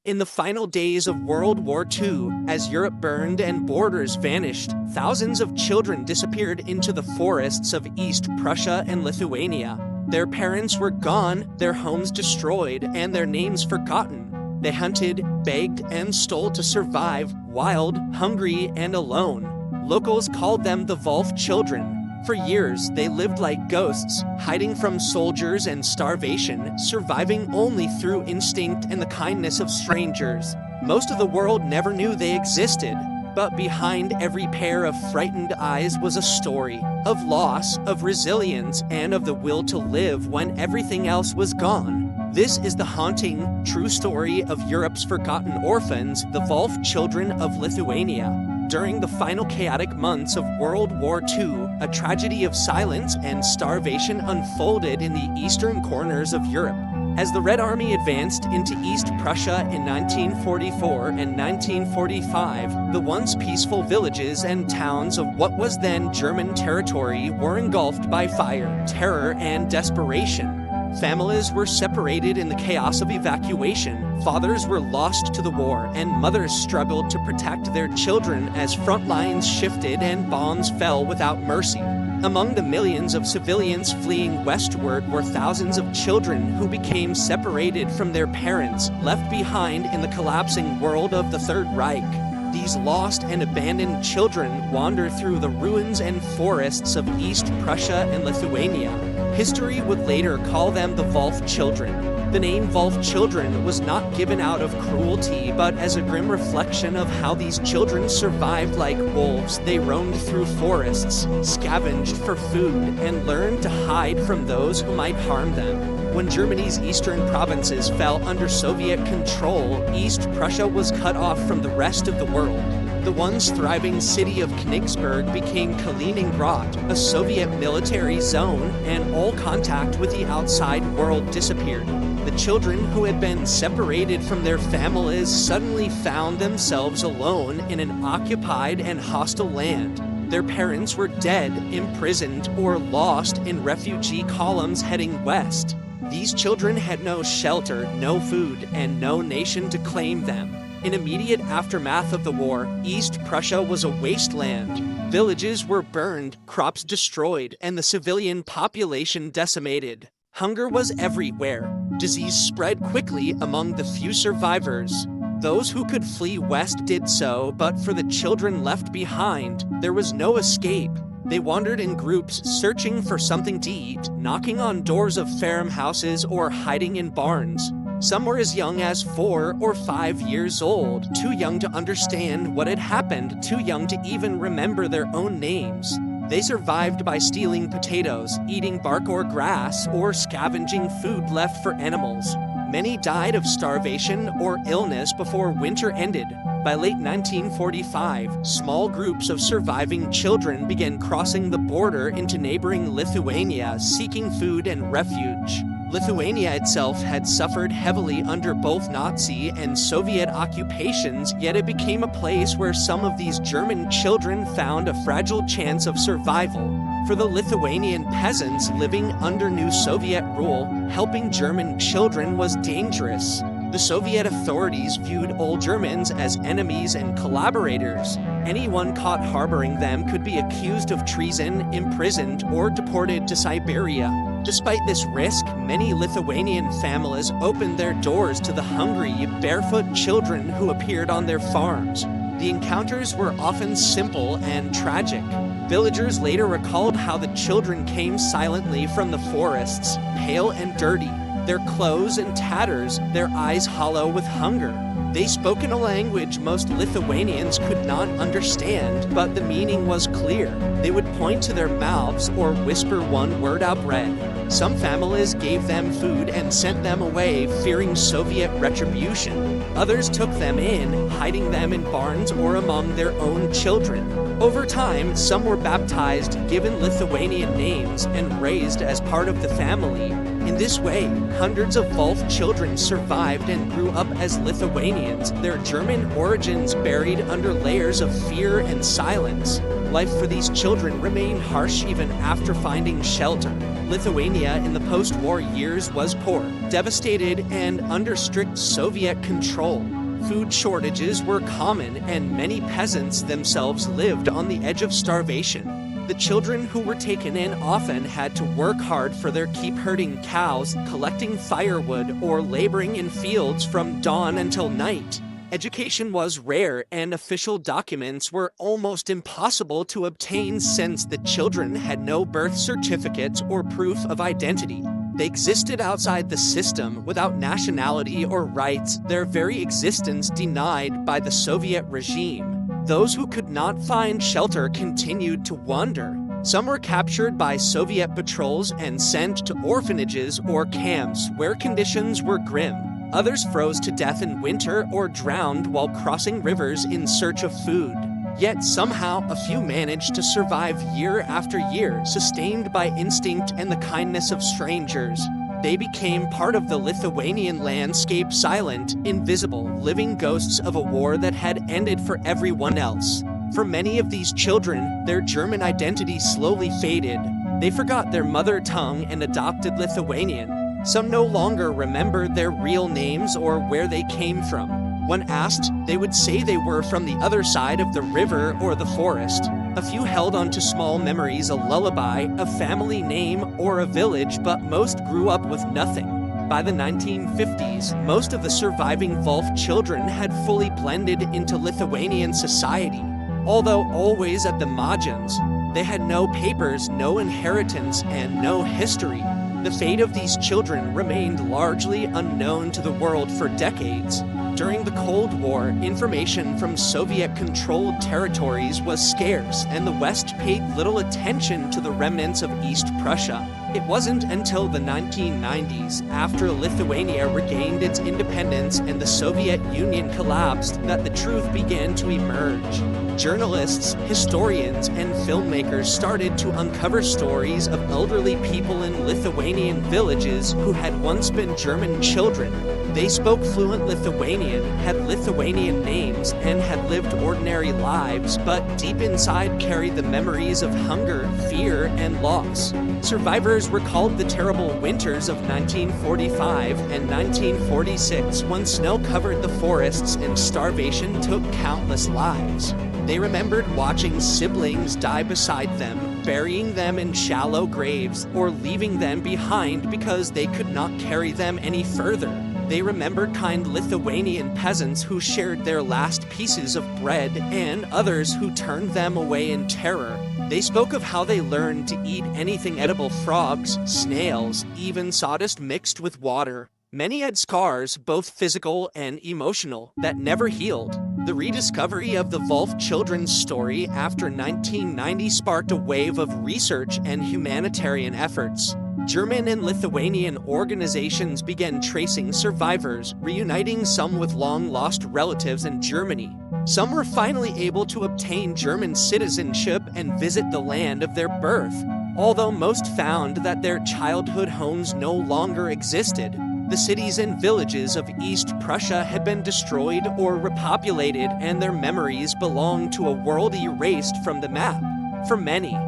In the final days of World War II, as Europe burned and borders vanished, thousands of children disappeared into the forests of East Prussia and Lithuania. Their parents were gone, their homes destroyed, and their names forgotten. They hunted, begged, and stole to survive, wild, hungry, and alone. Locals called them the Wolf children. For years, they lived like ghosts, hiding from soldiers and starvation, surviving only through instinct and the kindness of strangers. Most of the world never knew they existed, but behind every pair of frightened eyes was a story of loss, of resilience, and of the will to live when everything else was gone. This is the haunting, true story of Europe's forgotten orphans, the Wolf children of Lithuania. During the final chaotic months of World War II, a tragedy of silence and starvation unfolded in the eastern corners of Europe. As the Red Army advanced into East Prussia in 1944 and 1945, the once peaceful villages and towns of what was then German territory were engulfed by fire, terror, and desperation. Families were separated in the chaos of evacuation, fathers were lost to the war, and mothers struggled to protect their children as front lines shifted and bombs fell without mercy. Among the millions of civilians fleeing westward were thousands of children who became separated from their parents, left behind in the collapsing world of the Third Reich. These lost and abandoned children wander through the ruins and forests of East Prussia and Lithuania. History would later call them the Wolf children. The name Wolf children was not given out of cruelty, but as a grim reflection of how these children survived like wolves. They roamed through forests, scavenged for food, and learned to hide from those who might harm them. When Germany's eastern provinces fell under Soviet control, East Prussia was cut off from the rest of the world. The once thriving city of Königsberg became Kaliningrad, a Soviet military zone, and all contact with the outside world disappeared. The children who had been separated from their families suddenly found themselves alone in an occupied and hostile land. Their parents were dead, imprisoned, or lost in refugee columns heading west. These children had no shelter, no food, and no nation to claim them. In immediate aftermath of the war, East Prussia was a wasteland. Villages were burned, crops destroyed, and the civilian population decimated. Hunger was everywhere. Disease spread quickly among the few survivors. Those who could flee west did so, but for the children left behind, there was no escape. They wandered in groups, searching for something to eat, knocking on doors of farmhouses or hiding in barns. Some were as young as 4 or 5 years old, too young to understand what had happened, too young to even remember their own names. They survived by stealing potatoes, eating bark or grass, or scavenging food left for animals. Many died of starvation or illness before winter ended. By late 1945, small groups of surviving children began crossing the border into neighboring Lithuania, seeking food and refuge. Lithuania itself had suffered heavily under both Nazi and Soviet occupations, yet it became a place where some of these German children found a fragile chance of survival. For the Lithuanian peasants living under new Soviet rule, helping German children was dangerous. The Soviet authorities viewed old Germans as enemies and collaborators. Anyone caught harboring them could be accused of treason, imprisoned, or deported to Siberia. Despite this risk, many Lithuanian families opened their doors to the hungry, barefoot children who appeared on their farms. The encounters were often simple and tragic. Villagers later recalled how the children came silently from the forests, pale and dirty, their clothes in tatters, their eyes hollow with hunger. They spoke in a language most Lithuanians could not understand, but the meaning was clear. They would point to their mouths or whisper one word outread. Some families gave them food and sent them away, fearing Soviet retribution. Others took them in, hiding them in barns or among their own children. Over time, some were baptized, given Lithuanian names, and raised as part of the family. In this way, hundreds of Wolf children survived and grew up as Lithuanians, their German origins buried under layers of fear and silence. Life for these children remained harsh even after finding shelter. Lithuania in the post-war years was poor, devastated, and under strict Soviet control. Food shortages were common, and many peasants themselves lived on the edge of starvation. The children who were taken in often had to work hard for their keep herding cows, collecting firewood, or laboring in fields from dawn until night. Education was rare, and official documents were almost impossible to obtain since the children had no birth certificates or proof of identity. They existed outside the system without nationality or rights, their very existence denied by the Soviet regime. Those who could not find shelter continued to wander. Some were captured by Soviet patrols and sent to orphanages or camps where conditions were grim. Others froze to death in winter or drowned while crossing rivers in search of food. Yet somehow a few managed to survive year after year, sustained by instinct and the kindness of strangers. They became part of the Lithuanian landscape, silent, invisible, living ghosts of a war that had ended for everyone else. For many of these children, their German identity slowly faded. They forgot their mother tongue and adopted Lithuanian. Some no longer remembered their real names or where they came from. When asked, they would say they were from the other side of the river or the forest. A few held on to small memories, a lullaby, a family name, or a village, but most grew up with nothing. By the 1950s, most of the surviving Wolf children had fully blended into Lithuanian society. Although always at the margins, they had no papers, no inheritance, and no history. The fate of these children remained largely unknown to the world for decades. During the Cold War, information from Soviet-controlled territories was scarce, and the West paid little attention to the remnants of East Prussia. It wasn't until the 1990s, after Lithuania regained its independence and the Soviet Union collapsed, that the truth began to emerge. Journalists, historians, and filmmakers started to uncover stories of elderly people in Lithuanian villages who had once been German children. They spoke fluent Lithuanian, had Lithuanian names, and had lived ordinary lives, but deep inside carried the memories of hunger, fear, and loss. Survivors recalled the terrible winters of 1945 and 1946 when snow covered the forests and starvation took countless lives. They remembered watching siblings die beside them, burying them in shallow graves, or leaving them behind because they could not carry them any further. They remembered kind Lithuanian peasants who shared their last pieces of bread and others who turned them away in terror. They spoke of how they learned to eat anything edible: frogs, snails, even sawdust mixed with water. Many had scars, both physical and emotional, that never healed. The rediscovery of the Wolf children's story after 1990 sparked a wave of research and humanitarian efforts. German and Lithuanian organizations began tracing survivors, reuniting some with long-lost relatives in Germany. Some were finally able to obtain German citizenship and visit the land of their birth, although most found that their childhood homes no longer existed. The cities and villages of East Prussia had been destroyed or repopulated, and their memories belonged to a world erased from the map. For many,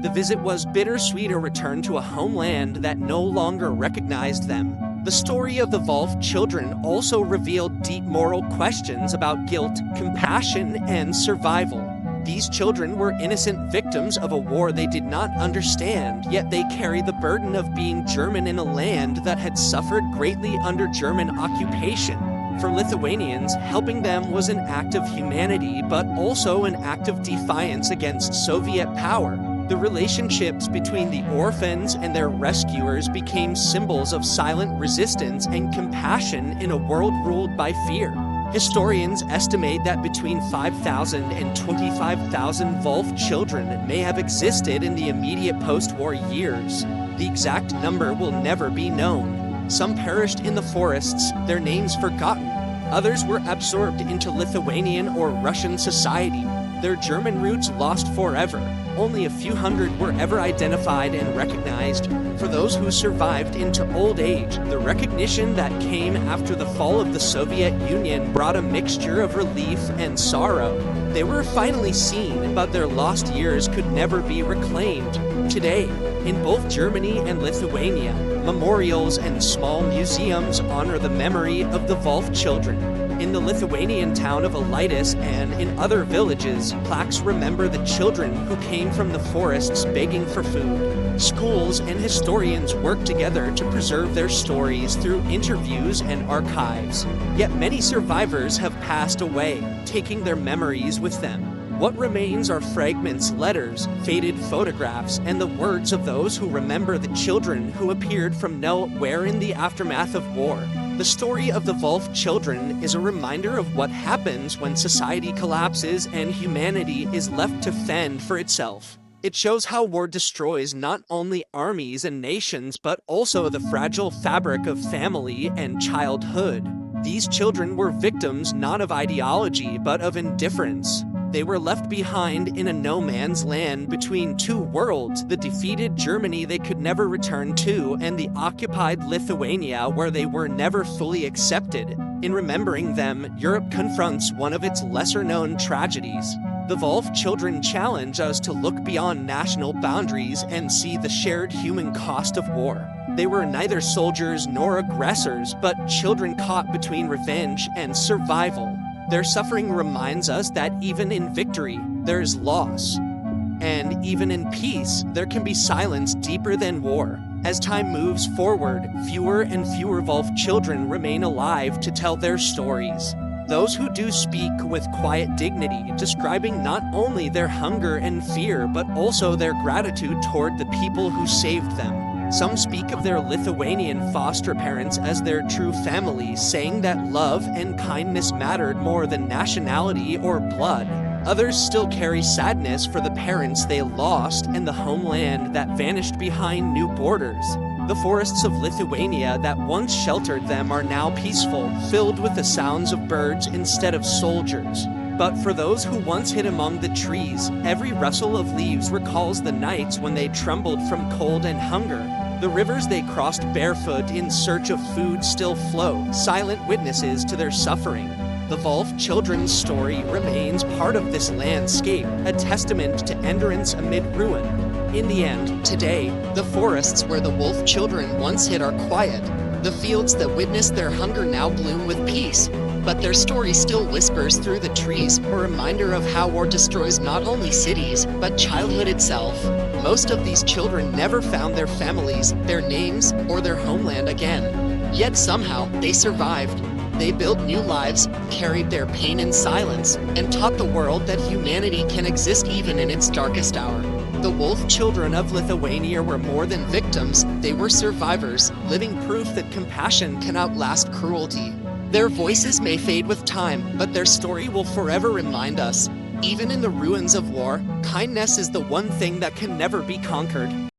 the visit was bittersweet, a return to a homeland that no longer recognized them. The story of the Wolf children also revealed deep moral questions about guilt, compassion, and survival. These children were innocent victims of a war they did not understand, yet they carry the burden of being German in a land that had suffered greatly under German occupation. For Lithuanians, helping them was an act of humanity, but also an act of defiance against Soviet power. The relationships between the orphans and their rescuers became symbols of silent resistance and compassion in a world ruled by fear. Historians estimate that between 5,000 and 25,000 Wolf children may have existed in the immediate post-war years. The exact number will never be known. Some perished in the forests, their names forgotten. Others were absorbed into Lithuanian or Russian society, their German roots lost forever. Only a few hundred were ever identified and recognized. For those who survived into old age, the recognition that came after the fall of the Soviet Union brought a mixture of relief and sorrow. They were finally seen, but their lost years could never be reclaimed. Today, In both Germany and Lithuania, memorials and small museums honor the memory of the Wolf children. In the Lithuanian town of Alytus and in other villages, plaques remember the children who came from the forests begging for food. Schools and historians work together to preserve their stories through interviews and archives. Yet many survivors have passed away, taking their memories with them. What remains are fragments, letters, faded photographs, and the words of those who remember the children who appeared from nowhere in the aftermath of war. The story of the Wolf children is a reminder of what happens when society collapses and humanity is left to fend for itself. It shows how war destroys not only armies and nations, but also the fragile fabric of family and childhood. These children were victims not of ideology, but of indifference. They were left behind in a no-man's land between two worlds, the defeated Germany they could never return to, and the occupied Lithuania where they were never fully accepted. In remembering them, Europe confronts one of its lesser-known tragedies. The Wolf children challenge us to look beyond national boundaries and see the shared human cost of war. They were neither soldiers nor aggressors, but children caught between revenge and survival. Their suffering reminds us that even in victory, there is loss. And even in peace, there can be silence deeper than war. As time moves forward, fewer and fewer Wolf children remain alive to tell their stories. Those who do speak with quiet dignity, describing not only their hunger and fear, but also their gratitude toward the people who saved them. Some speak of their Lithuanian foster parents as their true family, saying that love and kindness mattered more than nationality or blood. Others still carry sadness for the parents they lost and the homeland that vanished behind new borders. The forests of Lithuania that once sheltered them are now peaceful, filled with the sounds of birds instead of soldiers. But for those who once hid among the trees, every rustle of leaves recalls the nights when they trembled from cold and hunger. The rivers they crossed barefoot in search of food still flow, silent witnesses to their suffering. The Wolf children's story remains part of this landscape, a testament to endurance amid ruin. In the end, today, the forests where the Wolf children once hid are quiet. The fields that witnessed their hunger now bloom with peace. But their story still whispers through the trees, a reminder of how war destroys not only cities, but childhood itself. Most of these children never found their families, their names, or their homeland again. Yet somehow, they survived. They built new lives, carried their pain in silence, and taught the world that humanity can exist even in its darkest hour. The Wolf children of Lithuania were more than victims, they were survivors, living proof that compassion can outlast cruelty. Their voices may fade with time, but their story will forever remind us, even in the ruins of war, kindness is the one thing that can never be conquered.